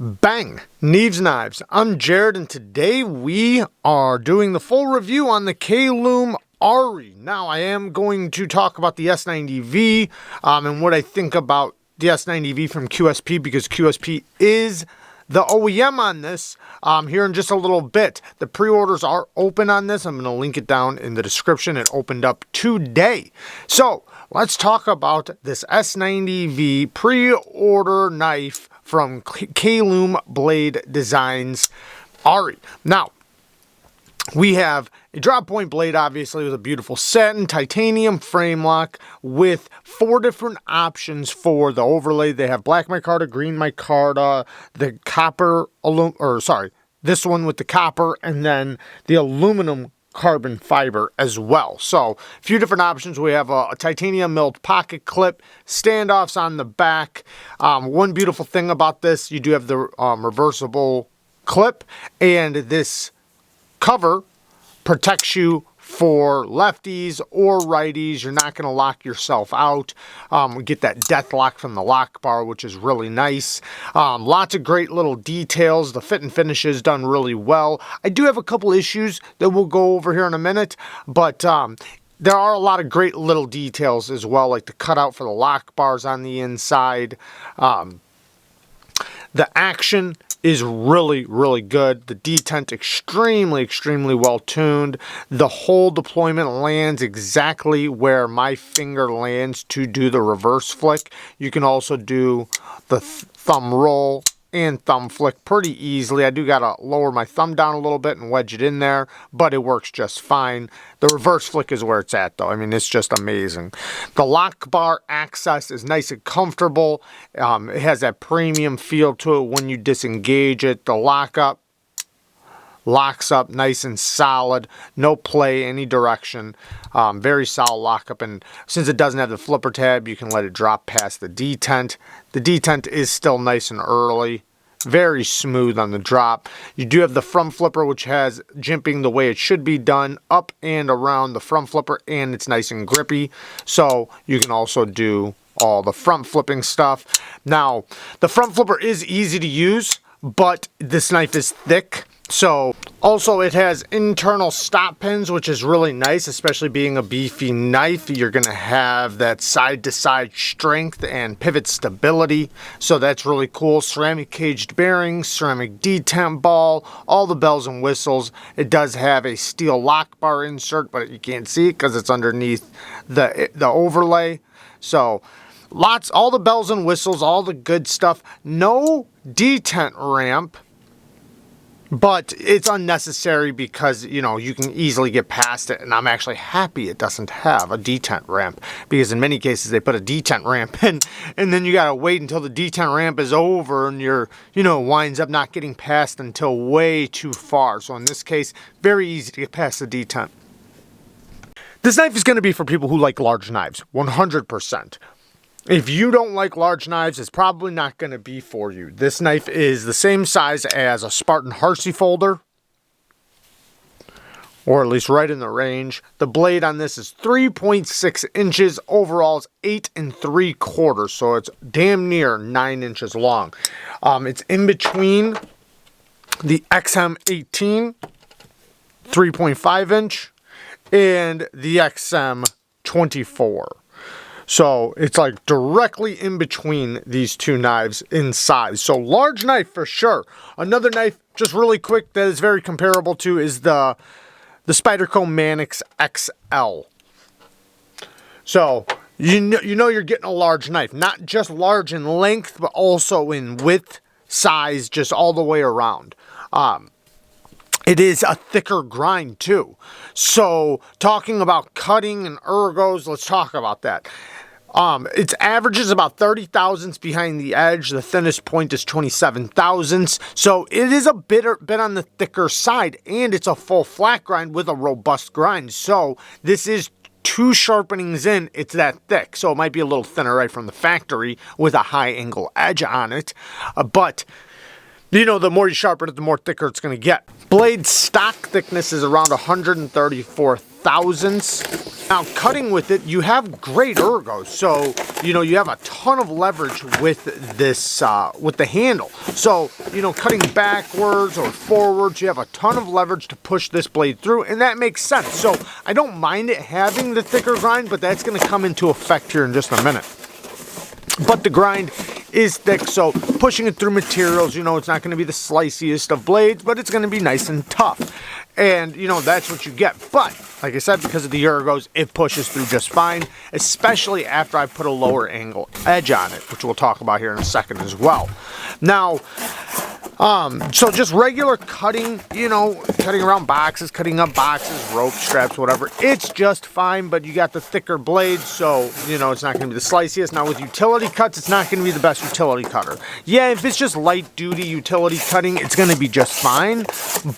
Bang! Neeves Knives. I'm Jared, and today we are doing the full review on the Caelum Ari. Now, I am going to talk about the s90v and what I think about the s90v from QSP, because QSP is the OEM on this here in just a little bit. The pre-orders are open on this. I'm going to link it down in the description. It opened up today. So, let's talk about this s90v pre-order knife from Caelum Blade Designs Ari. Now, we have a drop point blade, obviously, with a beautiful satin titanium frame lock with 4 different options for the overlay. They have black micarta, green micarta, the copper, this one with the copper, and then the aluminum carbon fiber as well. So, a few different options. We have a titanium milled pocket clip, standoffs on the back. One beautiful thing about this, you do have the reversible clip, and this cover protects you for lefties or righties. You're not going to lock yourself out. We get that death lock from the lock bar, which is really nice. Lots of great little details. The fit and finish is done really well. I do have a couple issues that we'll go over here in a minute, but there are a lot of great little details as well, like the cutout for the lock bars on the inside. The action is really, really good. The detent extremely well tuned. The whole deployment lands exactly where my finger lands to do the reverse flick. You can also do the thumb roll and thumb flick pretty easily. I do gotta lower my thumb down a little bit and wedge it in there, but it works just fine. The reverse flick is where it's at, though. I mean, it's just amazing. The lock bar access is nice and comfortable. It has that premium feel to it when you disengage it. The lockup locks up nice and solid, no play any direction. Very solid lockup, and since it doesn't have the flipper tab, you can let it drop past the detent. The detent is still nice and early, very smooth on the drop. You do have the front flipper, which has jimping the way it should be done, up and around the front flipper, and it's nice and grippy, so you can also do all the front flipping stuff. Now, the front flipper is easy to use, but this knife is thick. So, also it has internal stop pins, which is really nice, especially being a beefy knife. You're going to have that side-to-side strength and pivot stability, so that's really cool. Ceramic caged bearings, ceramic detent ball, all the bells and whistles. It does have a steel lock bar insert, but you can't see it because it's underneath the overlay. So, all the bells and whistles, all the good stuff. No detent ramp, but it's unnecessary because, you know, you can easily get past it, and I'm actually happy it doesn't have a detent ramp, because in many cases they put a detent ramp in, and then you gotta wait until the detent ramp is over, and winds up not getting past until way too far. So in this case, very easy to get past the detent. This knife is going to be for people who like large knives, 100%. If you don't like large knives, it's probably not going to be for you. This knife is the same size as a Spartan Harsey folder, or at least right in the range. The blade on this is 3.6 inches. Overall, it's 8 3/4, so it's damn near 9 inches long. It's in between the XM18, 3.5 inch, and the XM24. So, it's like directly in between these two knives in size. So, large knife for sure. Another knife, just really quick, that is very comparable to is the Spyderco Manics Xl. So, you know you're getting a large knife. Not just large in length, but also in width, size, just all the way around. It is a thicker grind too. So, talking about cutting and ergos, let's talk about that. Its average is about 30 thousandths behind the edge. The thinnest point is 27 thousandths. So it is a bit on the thicker side, and it's a full flat grind with a robust grind. So this is 2 sharpenings in, it's that thick. So it might be a little thinner right from the factory with a high angle edge on it. But the more you sharpen it, the more thicker it's going to get. Blade stock thickness is around 134 thousandths. Now, cutting with it, you have great ergo, so you know you have a ton of leverage with this with the handle. So you know, cutting backwards or forwards, you have a ton of leverage to push this blade through, and that makes sense. So I don't mind it having the thicker grind, but that's going to come into effect here in just a minute. But the grind is thick, so pushing it through materials, you know, it's not going to be the sliciest of blades, but it's going to be nice and tough. And, you know, that's what you get. But, like I said, because of the ergos, it pushes through just fine, especially after I put a lower angle edge on it, which we'll talk about here in a second as well. Now, so just regular cutting, you know, cutting around boxes, cutting up boxes, rope, straps, whatever, it's just fine, but you got the thicker blade, so, you know, it's not going to be the sliciest. Now, with utility cuts, it's not going to be the best utility cutter. Yeah, if it's just light-duty utility cutting, it's going to be just fine,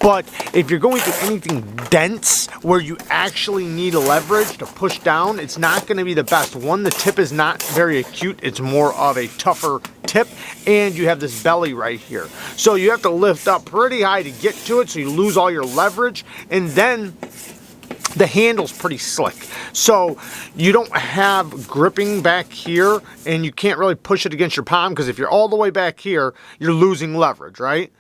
but if you're going through anything dense, where you actually need leverage to push down, it's not going to be the best. One, the tip is not very acute, it's more of a tougher tip, and you have this belly right here. So you have to lift up pretty high to get to it, so you lose all your leverage, and then the handle's pretty slick. So you don't have gripping back here, and you can't really push it against your palm, because if you're all the way back here, you're losing leverage, right?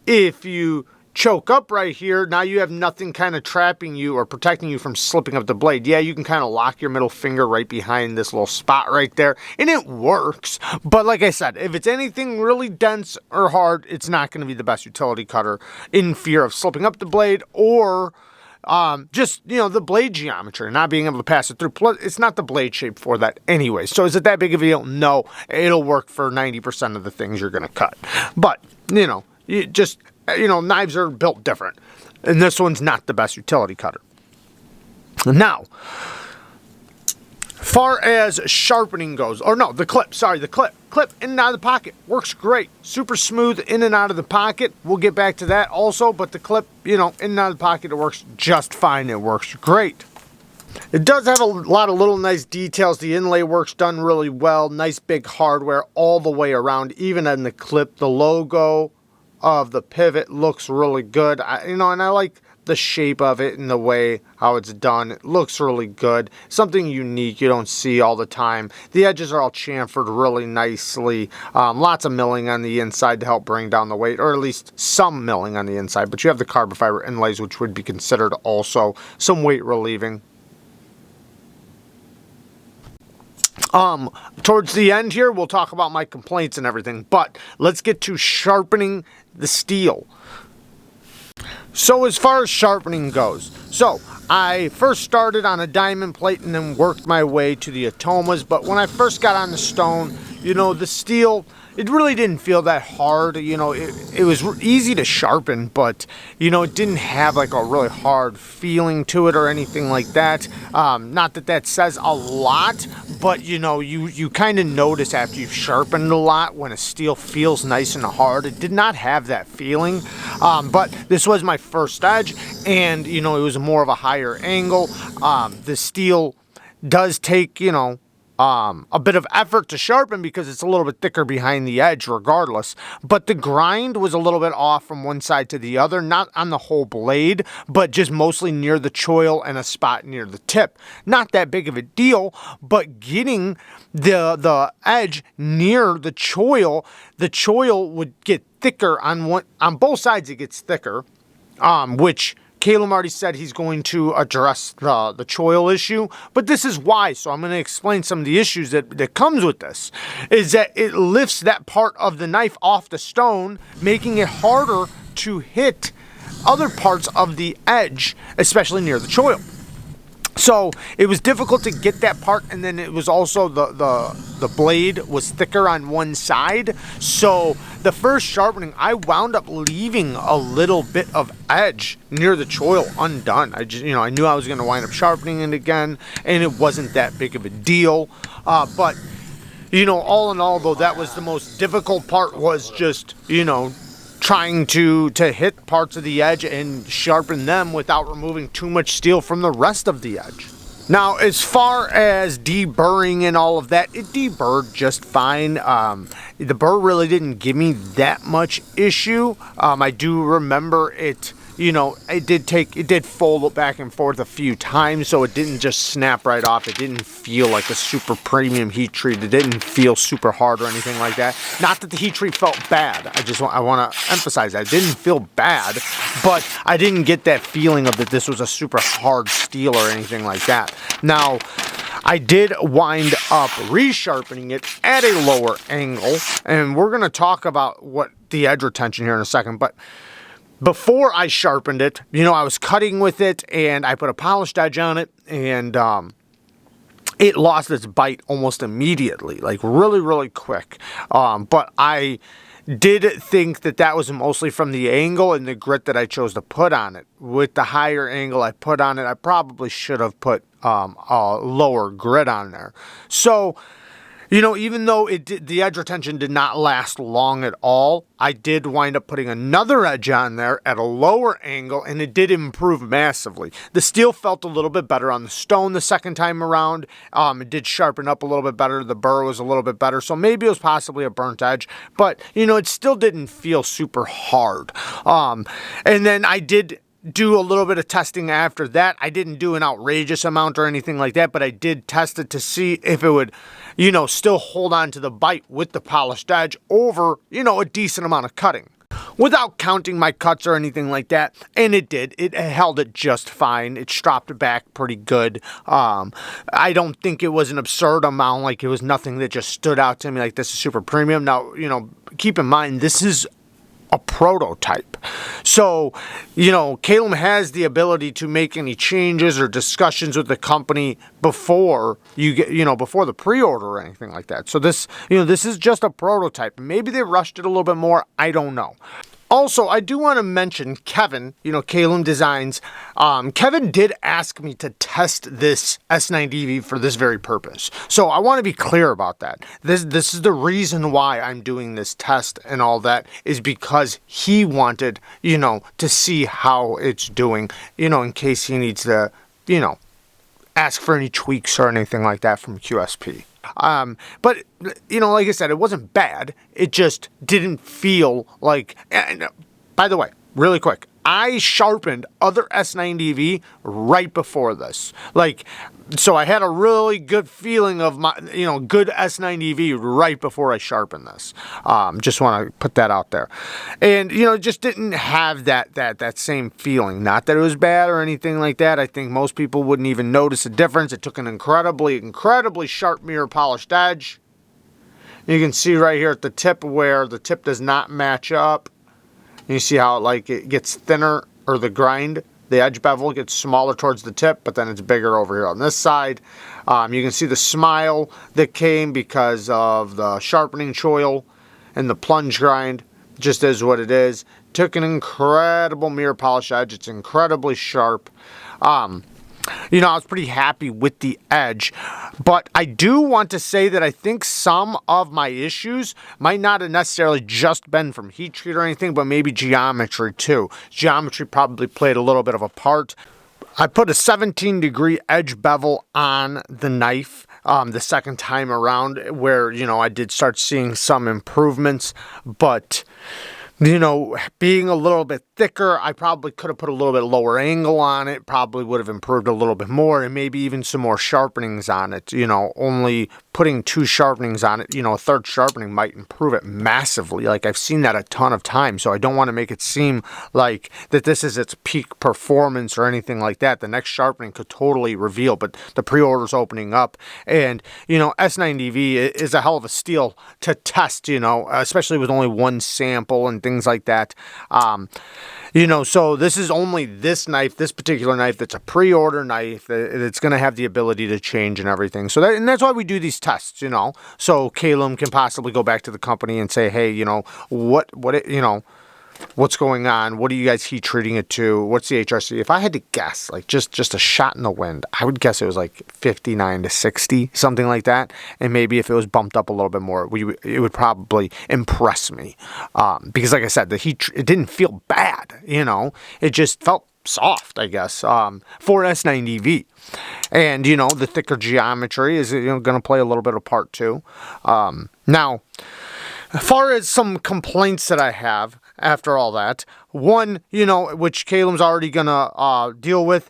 If you choke up right here, now you have nothing kind of trapping you or protecting you from slipping up the blade. Yeah, you can kind of lock your middle finger right behind this little spot right there, and it works. But like I said, if it's anything really dense or hard, it's not going to be the best utility cutter, in fear of slipping up the blade or just, you know, the blade geometry, not being able to pass it through. Plus, it's not the blade shape for that anyway. So is it that big of a deal? No, it'll work for 90% of the things you're going to cut. But, you know, you know, knives are built different, and this one's not the best utility cutter. Now, far as sharpening goes, or no, the clip in and out of the pocket works great, super smooth in and out of the pocket. We'll get back to that also, but the clip, you know, in and out of the pocket, it works just fine. It works great. It does have a lot of little nice details. The inlay work's done really well. Nice big hardware all the way around, even in the clip. The logo of the pivot looks really good. You know, and I like the shape of it and the way how it's done. It looks really good. Something unique you don't see all the time. The edges are all chamfered really nicely. Lots of milling on the inside to help bring down the weight, or at least some milling on the inside. But you have the carbon fiber inlays, which would be considered also some weight relieving. Towards the end here, we'll talk about my complaints and everything, but let's get to sharpening the steel. So as far as sharpening goes, so I first started on a diamond plate and then worked my way to the ATOMAs, but when I first got on the stone, you know, the steel, it really didn't feel that hard. You know, it was easy to sharpen, but, you know, it didn't have like a really hard feeling to it or anything like that. Not that that says a lot, but, you know, you kind of notice after you've sharpened a lot when a steel feels nice and hard. It did not have that feeling, but this was my first edge, and, you know, it was more of a higher angle. The steel does take, you know, a bit of effort to sharpen because it's a little bit thicker behind the edge regardless, but the grind was a little bit off from one side to the other, not on the whole blade, but just mostly near the choil and a spot near the tip. Not that big of a deal, but getting the edge near the choil would get thicker on both sides. It gets thicker, which Caelum already said he's going to address the choil issue, but this is why. So I'm going to explain some of the issues that comes with this, is that it lifts that part of the knife off the stone, making it harder to hit other parts of the edge, especially near the choil. So it was difficult to get that part, and then it was also the blade was thicker on one side. So the first sharpening, I wound up leaving a little bit of edge near the choil undone. I knew I was going to wind up sharpening it again, and it wasn't that big of a deal. But, you know, all in all, though, that was the most difficult part, was just, you know, trying to hit parts of the edge and sharpen them without removing too much steel from the rest of the edge. Now, as far as deburring and all of that, it deburred just fine. The burr really didn't give me that much issue. I do remember it you know, it did fold back and forth a few times, so it didn't just snap right off. It didn't feel like a super premium heat treat. It didn't feel super hard or anything like that. Not that the heat treat felt bad. I want to emphasize that. It didn't feel bad, but I didn't get that feeling of that this was a super hard steel or anything like that. Now, I did wind up resharpening it at a lower angle, and we're going to talk about what the edge retention here in a second, but before I sharpened it, you know, I was cutting with it, and I put a polished edge on it, and it lost its bite almost immediately, like really, really quick. But I did think that that was mostly from the angle and the grit that I chose to put on it. With the higher angle I put on it, I probably should have put a lower grit on there. So, you know, even though the edge retention did not last long at all, I did wind up putting another edge on there at a lower angle, and it did improve massively. The steel felt a little bit better on the stone the second time around. It did sharpen up a little bit better. The burr was a little bit better, so maybe it was possibly a burnt edge, but, you know, it still didn't feel super hard. And then I did do a little bit of testing after that. I didn't do an outrageous amount or anything like that, but I did test it to see if it would, you know, still hold on to the bite with the polished edge over, you know, a decent amount of cutting. Without counting my cuts or anything like that, and it did. It held it just fine. It stropped back pretty good. I don't think it was an absurd amount, like it was nothing that just stood out to me like this is super premium. Now, you know, keep in mind, this is a prototype. So, you know, Caelum has the ability to make any changes or discussions with the company before you get, you know, before the pre-order or anything like that. So this, you know, this is just a prototype. Maybe they rushed it a little bit more. I don't know. Also, I do want to mention Kevin, you know, Caelum Designs. Kevin did ask me to test this S90v for this very purpose. So I want to be clear about that. This is the reason why I'm doing this test and all that, is because he wanted, you know, to see how it's doing, you know, in case he needs to, you know, ask for any tweaks or anything like that from QSP. But, you know, like I said, it wasn't bad. It just didn't feel like, and by the way, really quick, I sharpened other S90v right before this. Like, so I had a really good feeling of my, you know, good S90v right before I sharpened this. Just want to put that out there. And, you know, it just didn't have that same feeling. Not that it was bad or anything like that. I think most people wouldn't even notice a difference. It took an incredibly sharp mirror polished edge. You can see right here at the tip where the tip does not match up. You see how like it gets thinner, or the grind, the edge bevel gets smaller towards the tip, but then it's bigger over here on this side. You can see the smile that came because of the sharpening choil and the plunge grind. Just is what it is. Took an incredible mirror polish edge. It's incredibly sharp. You know, I was pretty happy with the edge, but I do want to say that I think some of my issues might not have necessarily just been from heat treat or anything, but maybe geometry too. Geometry probably played a little bit of a part. I put a 17-degree edge bevel on the knife the second time around, where, you know, I did start seeing some improvements, but, you know, being a little bit thicker, I probably could have put a little bit lower angle on it, probably would have improved a little bit more, and maybe even some more sharpenings on it. You know, only putting 2 sharpenings on it, you know, a third sharpening might improve it massively. Like, I've seen that a ton of times, so I don't want to make it seem like that this is its peak performance or anything like that. The next sharpening could totally reveal, but the pre-order's opening up, and, you know, S90v is a hell of a steel to test, you know, especially with only 1 sample and things like that. You know, so this is only this knife, this particular knife, that's a pre-order knife. It's going to have the ability to change and everything. So and that's why we do these tests, you know. So Caelum can possibly go back to the company and say, hey, you know, you know, what's going on? What are you guys heat treating it to? What's the HRC? If I had to guess, like just a shot in the wind, I would guess it was like 59 to 60, something like that. And maybe if it was bumped up a little bit more, it would probably impress me. Because like I said, the heat, it didn't feel bad, you know. It just felt soft, I guess, for S90v. And, you know, the thicker geometry is, you know, going to play a little bit of part too. Now, as far as some complaints that I have, after all that. One, you know, which Caelum's already gonna deal with,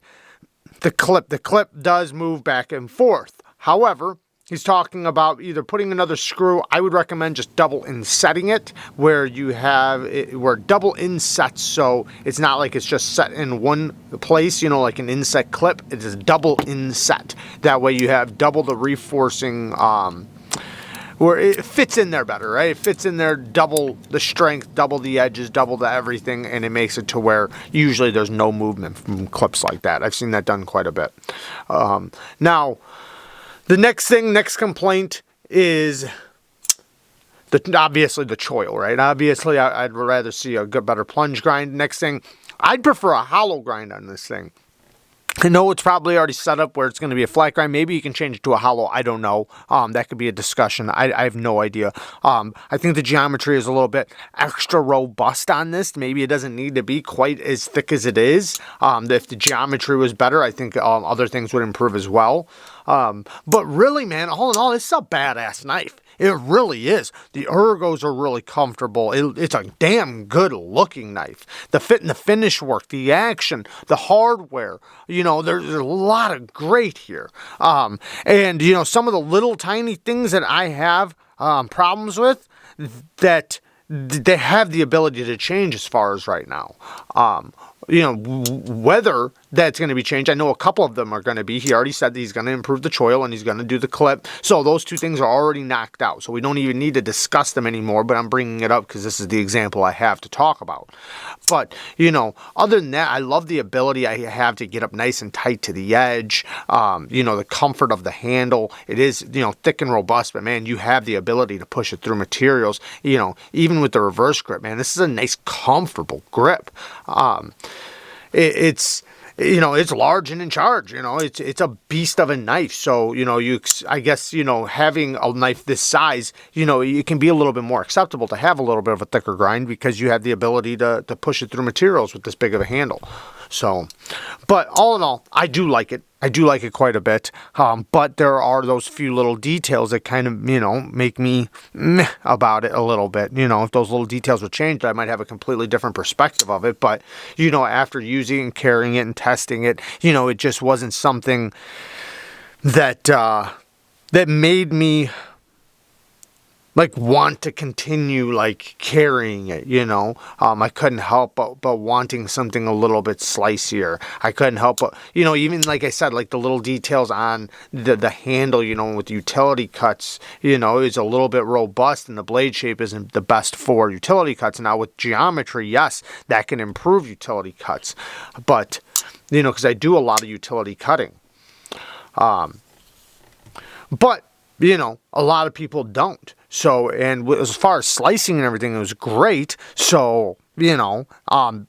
the clip. The clip does move back and forth. However, he's talking about either putting another screw. I would recommend just double insetting it, where you have it, where double insets, so it's not like it's just set in one place, you know, like an inset clip. It is double inset. That way you have double the reinforcing, where it fits in there better, right? It fits in there, double the strength, double the edges, double the everything, and it makes it to where usually there's no movement from clips like that. I've seen that done quite a bit. Now, the next complaint is obviously the choil, right? Obviously, I'd rather see a good, better plunge grind. Next thing, I'd prefer a hollow grind on this thing. I know it's probably already set up where it's going to be a flat grind. Maybe you can change it to a hollow. I don't know. That could be a discussion. I have no idea. I think the geometry is a little bit extra robust on this. Maybe it doesn't need to be quite as thick as it is. If the geometry was better, I think other things would improve as well. But really, man, all in all, this is a badass knife. It really is. The ergos are really comfortable. It's a damn good looking knife. The fit and the finish work, the action, the hardware, you know, there's a lot of great here. And, you know, some of the little tiny things that I have problems with, that they have the ability to change as far as right now. You know, whether that's going to be changed, I know a couple of them are going to be. He already said that he's going to improve the choil and he's going to do the clip. So those two things are already knocked out. So we don't even need to discuss them anymore, but I'm bringing it up because this is the example I have to talk about. But, you know, other than that, I love the ability I have to get up nice and tight to the edge. You know, the comfort of the handle. It is, you know, thick and robust, but man, you have the ability to push it through materials. You know, even with the reverse grip, man, this is a nice, comfortable grip. It's, you know, it's large and in charge, you know, it's a beast of a knife. So, you know, I guess, you know, having a knife this size, you know, it can be a little bit more acceptable to have a little bit of a thicker grind because you have the ability to push it through materials with this big of a handle. So, but all in all, I do like it. I do like it quite a bit, but there are those few little details that kind of, you know, make me meh about it a little bit. You know, if those little details were changed, I might have a completely different perspective of it. But, you know, after using and carrying it and testing it, you know, it just wasn't something that that made me like want to continue like carrying it, you know. I couldn't help but wanting something a little bit slicier. I couldn't help but, you know, even like I said, like the little details on the handle, you know, with utility cuts, you know, is a little bit robust and the blade shape isn't the best for utility cuts. Now with geometry, yes, that can improve utility cuts, but, you know, because I do a lot of utility cutting. But, you know, a lot of people don't. So, and as far as slicing and everything, it was great. So, you know,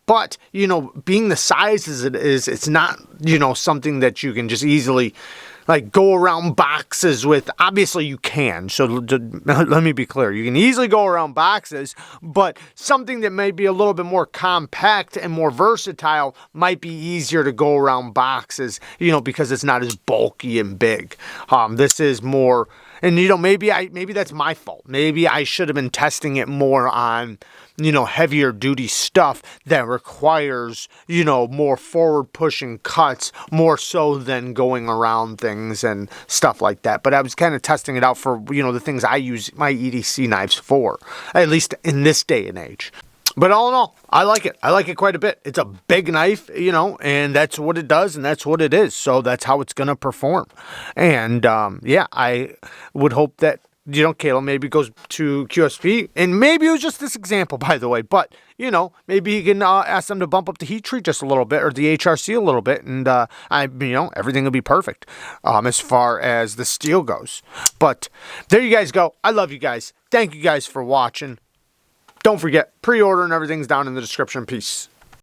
but, you know, being the size as it is, it's not, you know, something that you can just easily, like, go around boxes with. Obviously, you can. So, let me be clear. You can easily go around boxes, but something that may be a little bit more compact and more versatile might be easier to go around boxes, you know, because it's not as bulky and big. This is more. And, you know, maybe that's my fault. Maybe I should have been testing it more on, you know, heavier duty stuff that requires, you know, more forward pushing cuts, more so than going around things and stuff like that. But I was kind of testing it out for, you know, the things I use my EDC knives for, at least in this day and age. But all in all, I like it. I like it quite a bit. It's a big knife, you know, and that's what it does, and that's what it is. So that's how it's going to perform. And, yeah, I would hope that, you know, Caelum maybe goes to QSP, and maybe it was just this example, by the way, but, you know, maybe you can ask them to bump up the heat treat just a little bit, or the HRC a little bit, and, you know, everything will be perfect as far as the steel goes. But there you guys go. I love you guys. Thank you guys for watching. Don't forget, pre-order and everything's down in the description. Peace.